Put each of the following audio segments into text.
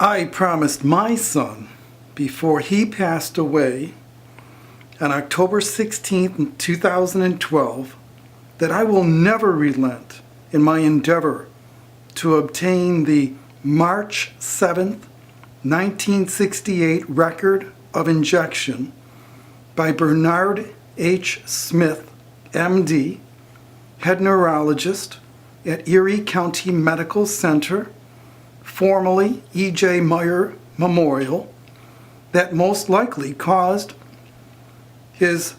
I promised my son before he passed away on October 16th, 2012, that I will never relent in my endeavor to obtain the March 7th, 1968 record of injection by Bernard H. Smith, MD, head neurologist at Erie County Medical Center, formerly E.J. Meyer Memorial, that most likely caused his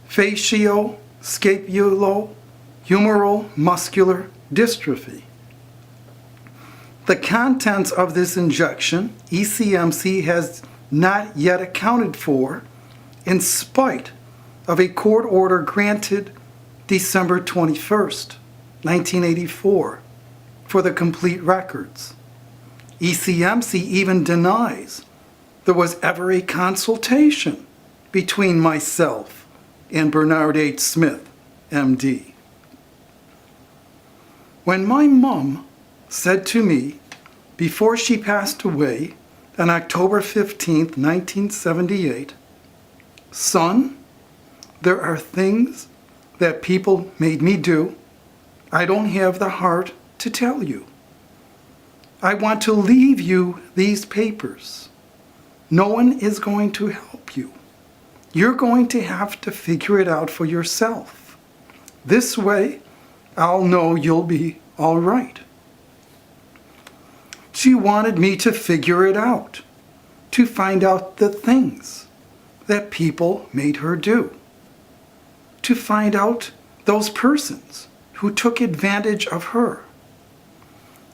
facioscapulohumeral muscular dystrophy. The contents of this injection, ECMC has not yet accounted for, in spite of a court order granted December 21st, 1984, for the complete records. ECMC even denies there was ever a consultation between myself and Bernard H. Smith, MD. When my mom said to me before she passed away on October 15th, 1978, "Son, there are things that people made me do I don't have the heart to tell you. I want to leave you these papers. No one is going to help you. You're going to have to figure it out for yourself. This way, I'll know you'll be all right." She wanted me to figure it out, to find out the things that people made her do, to find out those persons who took advantage of her.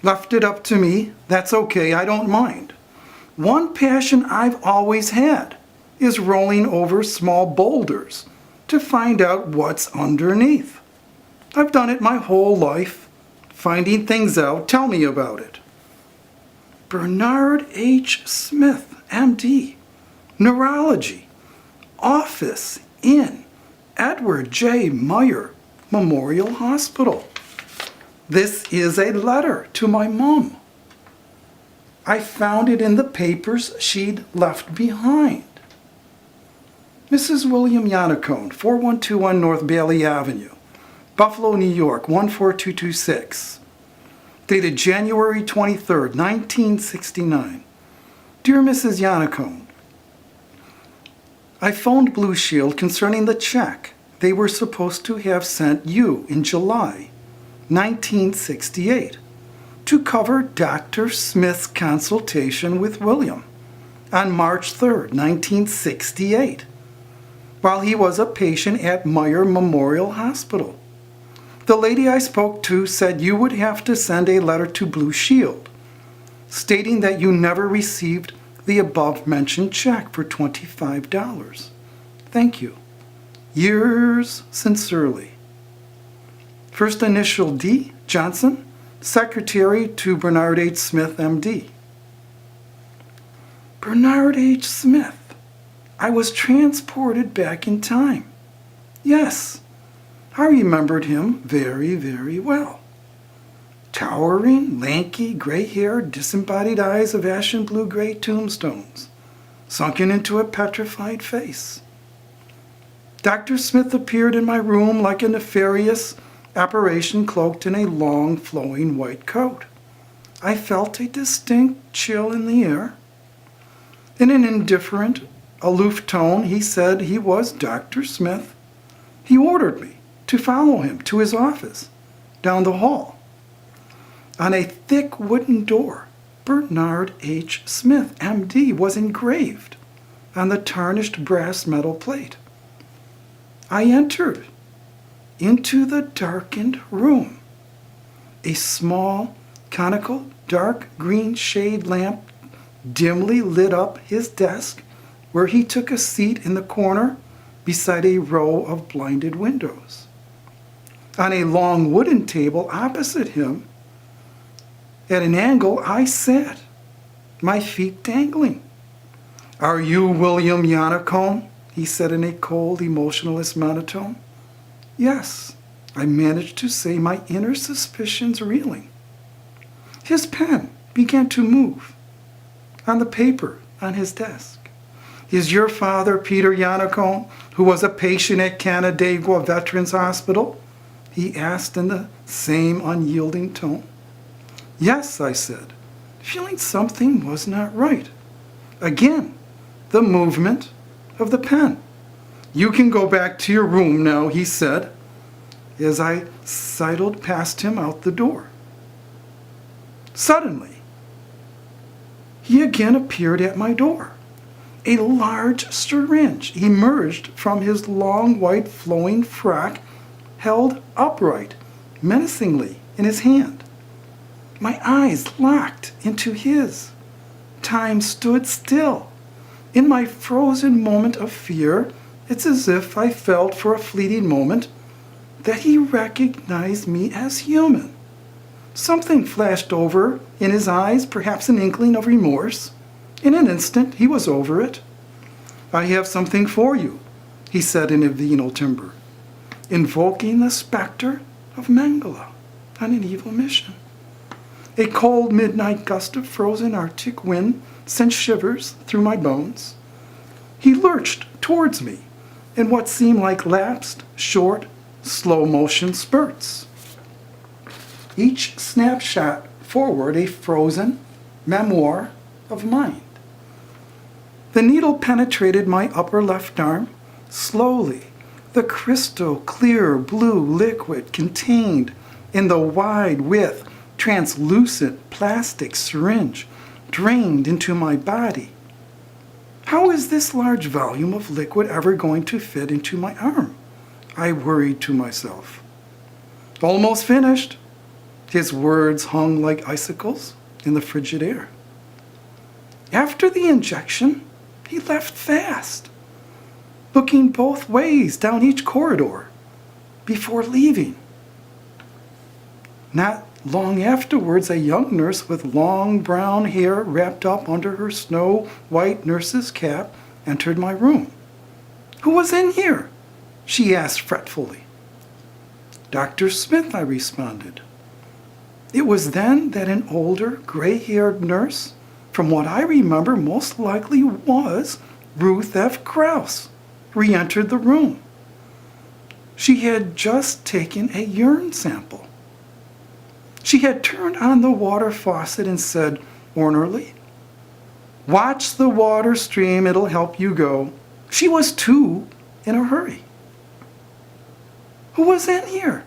Left it up to me, that's okay, I don't mind. One passion I've always had is rolling over small boulders to find out what's underneath. I've done it my whole life, finding things out. Tell me about it. Bernard H. Smith, MD, neurology, office in Edward J. Meyer Memorial Hospital. This is a letter to my mom. I found it in the papers she'd left behind. Mrs. William Iannaccone, 4121 North Bailey Avenue, Buffalo, New York, 14226. Dated January 23rd, 1969. Dear Mrs. Iannaccone, I phoned Blue Shield concerning the check they were supposed to have sent you in July 1968 to cover Dr. Smith's consultation with William on March 3rd, 1968, while he was a patient at Meyer Memorial Hospital. The lady I spoke to said you would have to send a letter to Blue Shield stating that you never received the above-mentioned check for $25. Thank you. Yours sincerely. First initial D, Johnson, Secretary to Bernard H. Smith, MD. Bernard H. Smith. I was transported back in time. Yes, I remembered him very, very well. Towering, lanky, gray-haired, disembodied eyes of ashen blue-gray tombstones, sunken into a petrified face. Dr. Smith appeared in my room like a nefarious apparition cloaked in a long, flowing white coat. I felt a distinct chill in the air. In an indifferent, aloof tone, he said he was Dr. Smith. He ordered me to follow him to his office down the hall. On a thick wooden door, Bernard H. Smith, MD, was engraved on the tarnished brass metal plate. I entered into the darkened room. A small, conical, dark green shade lamp dimly lit up his desk, where he took a seat in the corner beside a row of blinded windows. On a long wooden table opposite him, at an angle, I sat, my feet dangling. "Are you William Iannaccone?" he said in a cold, emotionless monotone. "Yes," I managed to say, my inner suspicions reeling. His pen began to move. on the paper on his desk. Is your father Peter Iannaccone, who was a patient at Canandaigua Veterans Hospital? He asked in the same unyielding tone. Yes, I said, feeling something was not right. Again, the movement of the pen. You can go back to your room now, he said, as I sidled past him out the door. Suddenly, he again appeared at my door. A large syringe emerged from his long white flowing frock, held upright, menacingly in his hand. My eyes locked into his. Time stood still. In my frozen moment of fear, it's as if I felt for a fleeting moment that he recognized me as human. Something flashed over in his eyes, perhaps an inkling of remorse. In an instant, he was over it. I have something for you, he said in a venal timbre, invoking the specter of Mengele on an evil mission. A cold midnight gust of frozen Arctic wind sent shivers through my bones. He lurched towards me in what seemed like lapsed, short, slow-motion spurts. Each snapshot forward a frozen memoir of mind. The needle penetrated my upper left arm. Slowly, the crystal clear blue liquid contained in the wide width, translucent plastic syringe drained into my body. How is this large volume of liquid ever going to fit into my arm? I worried to myself. Almost finished. His words hung like icicles in the frigid air. After the injection, he left fast, looking both ways down each corridor before leaving. Not long afterwards, a young nurse with long brown hair wrapped up under her snow-white nurse's cap entered my room. Who was in here? She asked fretfully. Dr. Smith, I responded. It was then that an older, gray-haired nurse, from what I remember most likely was Ruth F. Krause, re-entered the room. She had just taken a urine sample. She had turned on the water faucet and said ornery, "Watch the water stream, it'll help you go." She was too in a hurry. Who was in here?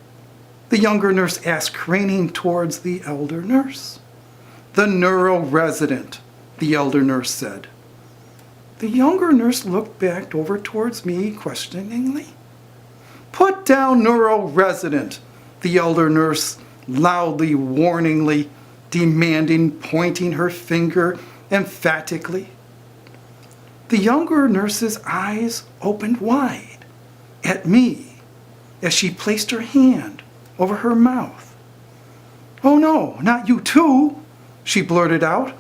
The younger nurse asked, craning towards the elder nurse. The neuro-resident, the elder nurse said. The younger nurse looked back over towards me questioningly. Put down neuro-resident, the elder nurse loudly, warningly, demanding, pointing her finger emphatically. The younger nurse's eyes opened wide at me as she placed her hand over her mouth. "Oh no, not you too," she blurted out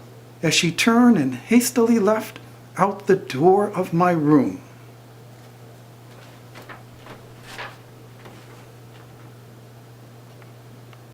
as she turned and hastily left out the door of my room.